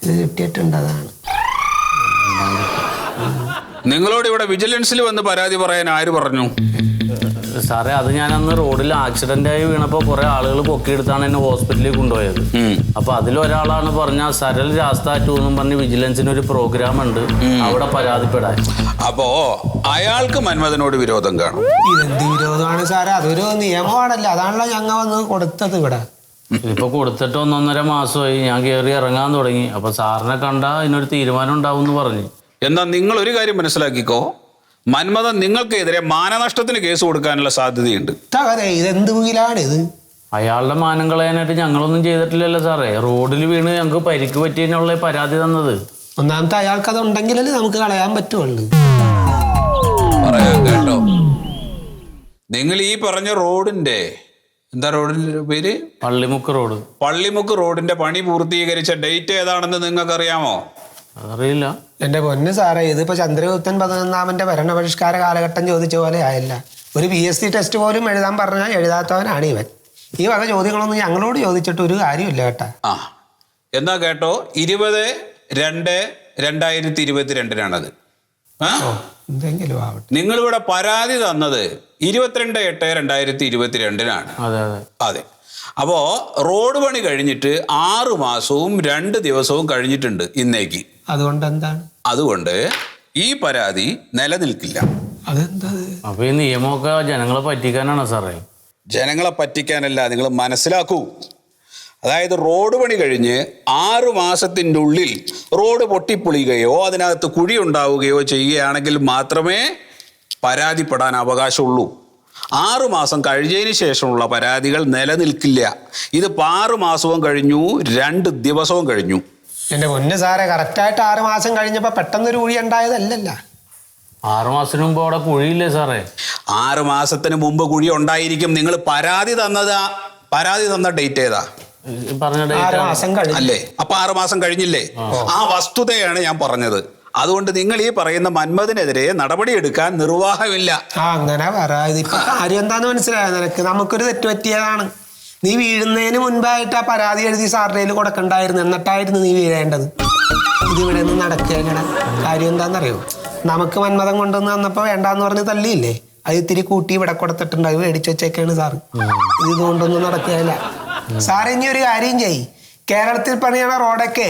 ഇത് കിട്ടിയിട്ടുണ്ട്. അതാണ്. നിങ്ങളോട് ഇവിടെ വിജിലൻസിൽ വന്ന് പരാതി പറയാൻ ആര് പറഞ്ഞു? സാറേ, അത് ഞാൻ അന്ന് റോഡിൽ ആക്സിഡന്റ് ആയി വീണപ്പോൾ കുറെ ആളുകൾ പൊക്കിയെടുത്താണ് എന്നെ ഹോസ്പിറ്റലിൽ കൊണ്ടുപോയത്. അപ്പൊ അതിലൊരാളാണ് പറഞ്ഞ സരൽ രാസ്ത 2 എന്നും പറഞ്ഞ് വിജിലൻസിന് ഒരു പ്രോഗ്രാം ഉണ്ട്, അവിടെ പരാതിപ്പെടാൻ. അപ്പോ അയാൾക്ക് മന്മഥനോട് വിരോധം കാണും. ഇതെന്ത് വിരോധമാണ് സാറേ? അതൊരു നിയമമാണല്ലോ. അതാണല്ലോ ഞങ്ങൾ വന്ന് കൊടുത്തത് ഇവിടെ. ഇപ്പൊ കൊടുത്തിട്ട് 1.5 മാസമായി. ഞാൻ കയറി ഇറങ്ങാൻ തുടങ്ങി. അപ്പൊ സാറിനെ കണ്ടാ ഇതിനൊരു തീരുമാനം ഉണ്ടാവും എന്ന് പറഞ്ഞു. എന്നാ നിങ്ങൾ ഒരു കാര്യം മനസ്സിലാക്കിക്കോ, മന്മഥൻ നിങ്ങൾക്കെതിരെ മാനനഷ്ടത്തിന് കേസ് കൊടുക്കാനുള്ള സാധ്യതയുണ്ട്. ഇതെന്ത് വീലാണ് ഇത്? അയാളുടെ മാനം കളയാനായിട്ട് ഞങ്ങളൊന്നും ചെയ്തിട്ടില്ലല്ലോ സാറേ. റോഡിൽ വീണ് ഞങ്ങൾക്ക് പരിക്ക് പറ്റിയതിനുള്ള പരാതി തന്നത്. ഒന്നാമത്തെ അയാൾക്ക് അത് ഉണ്ടെങ്കിലല്ലേ നമുക്ക് കളയാൻ പറ്റുള്ളൂ. പറയാം കേട്ടോ. നിങ്ങൾ ഈ പറഞ്ഞ റോഡിന്റെ എന്താ റോഡിന്റെ പേര്? പള്ളിമുക്ക് റോഡ്. പള്ളിമുക്ക് റോഡിന്റെ പണി പൂർത്തീകരിച്ച ഡേറ്റ് ഏതാണെന്ന് നിങ്ങൾക്ക് അറിയാമോ? അതറിയില്ല. എന്റെ പൊന്ന് സാറേ, ഇതിപ്പോ ചന്ദ്രഗുപ്തൻ 11ാമന്റെ ഭരണപരിഷ്കാര കാലഘട്ടം ചോദിച്ച പോലെ ആയല്ല. ഒരു PSC ടെസ്റ്റ് പോലും എഴുതാൻ പറഞ്ഞാൽ എഴുതാത്തവനാണ് ഇവൻ. ഈ വക ചോദ്യങ്ങളൊന്നും ഞങ്ങളോട് ചോദിച്ചിട്ട് ഒരു കാര്യമില്ല കേട്ടാ. എന്നാ കേട്ടോ, 20/2/2022 എന്തെങ്കിലും ആവട്ടെ. നിങ്ങളിവിടെ പരാതി തന്നത് 22/8/2022 അതെ. അപ്പോ റോഡ് പണി കഴിഞ്ഞിട്ട് 6 മാസവും 2 ദിവസവും കഴിഞ്ഞിട്ടുണ്ട് ഇന്നേക്ക്. അതുകൊണ്ട് എന്താണ്? അതുകൊണ്ട് ഈ പരാതി നിലനിൽക്കില്ല. അതെന്താ? അപ്പൊ ഈ നിയമമൊക്കെ ജനങ്ങളെ പറ്റിക്കാനാണോ സാറേ? ജനങ്ങളെ പറ്റിക്കാനല്ല, നിങ്ങൾ മനസ്സിലാക്കൂ. അതായത് റോഡ് പണി കഴിഞ്ഞ് 6 മാസത്തിൻ്റെ ഉള്ളിൽ റോഡ് പൊട്ടിപ്പൊളിയുകയോ അതിനകത്ത് കുഴി ഉണ്ടാവുകയോ ചെയ്യുകയാണെങ്കിൽ മാത്രമേ പരാതിപ്പെടാൻ അവകാശമുള്ളൂ. 6 മാസം കഴിഞ്ഞതിന് ശേഷമുള്ള പരാതികൾ നിലനിൽക്കില്ല. ഇതിപ്പോൾ 6 മാസവും കഴിഞ്ഞു, 2 ദിവസവും കഴിഞ്ഞു. എന്റെ പൊന്ന് സാറേ, കറക്റ്റായിട്ട് 6 മാസം കഴിഞ്ഞപ്പോ പെട്ടെന്നൊരു കുഴി ഉണ്ടായതല്ലല്ല. 6 മാസത്തിന് മുമ്പ് അവിടെ കുഴിയില്ലേ സാറേ? 6 മാസത്തിന് മുമ്പ് കുഴി ഉണ്ടായിരിക്കും. നിങ്ങൾ പരാതി തന്ന ഡേറ്റ് ഏതാ? പറഞ്ഞ 6 മാസം കഴിഞ്ഞു അല്ലേ? അപ്പൊ 6 മാസം കഴിഞ്ഞില്ലേ? ആ വസ്തുതയാണ് ഞാൻ പറഞ്ഞത്. അതുകൊണ്ട് നിങ്ങൾ ഈ പറയുന്ന മന്മഥനെതിരെ നടപടിയെടുക്കാൻ നിർവാഹമില്ല. അങ്ങനെ പറ. ഇതിപ്പോ കാര്യം എന്താന്ന് മനസ്സിലായോ നിനക്ക്? നമുക്കൊരു തെറ്റ് പറ്റിയതാണ്. നീ വീഴുന്നതിന് മുൻപായിട്ട് ആ പരാതി എഴുതി സാറിന്റെ കയ്യിൽ കൊടുക്കണ്ടായിരുന്നു. എന്നിട്ടായിരുന്നു നീ വീഴേണ്ടത്. ഇതിവിടെ നിന്ന് നടക്കേണ്ട കാര്യം എന്താണെന്നറിയോ? നമുക്ക് മന്മഥൻ കൊണ്ടുവന്ന് തന്നപ്പോ വേണ്ടാന്ന് പറഞ്ഞ് തള്ളിയില്ലേ? അത് ഇത്തിരി കൂട്ടി ഇവിടെ കൊടുത്തിട്ടുണ്ട്. അത് മേടിച്ചു വെച്ചേക്കാണ് സാറ്. ഇതുകൊണ്ടൊന്നും നടക്കുകയില്ല. സാർ ഇനി ഒരു കാര്യം ചെയ്യ്. കേരളത്തിൽ പണിയണ റോഡൊക്കെ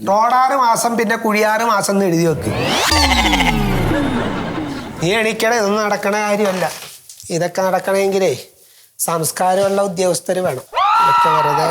റോഡ് 6 മാസം പിന്നെ കുഴി 6 മാസം എന്ന് എഴുതി വെക്ക്. നീ എണീക്കണേ, ഇതൊന്നും നടക്കണ കാര്യമല്ല. ഇതൊക്കെ നടക്കണമെങ്കിലേ സംസ്കാരമുള്ള ഉദ്യോഗസ്ഥർ വേണം. ഇതൊക്കെ വെറുതെ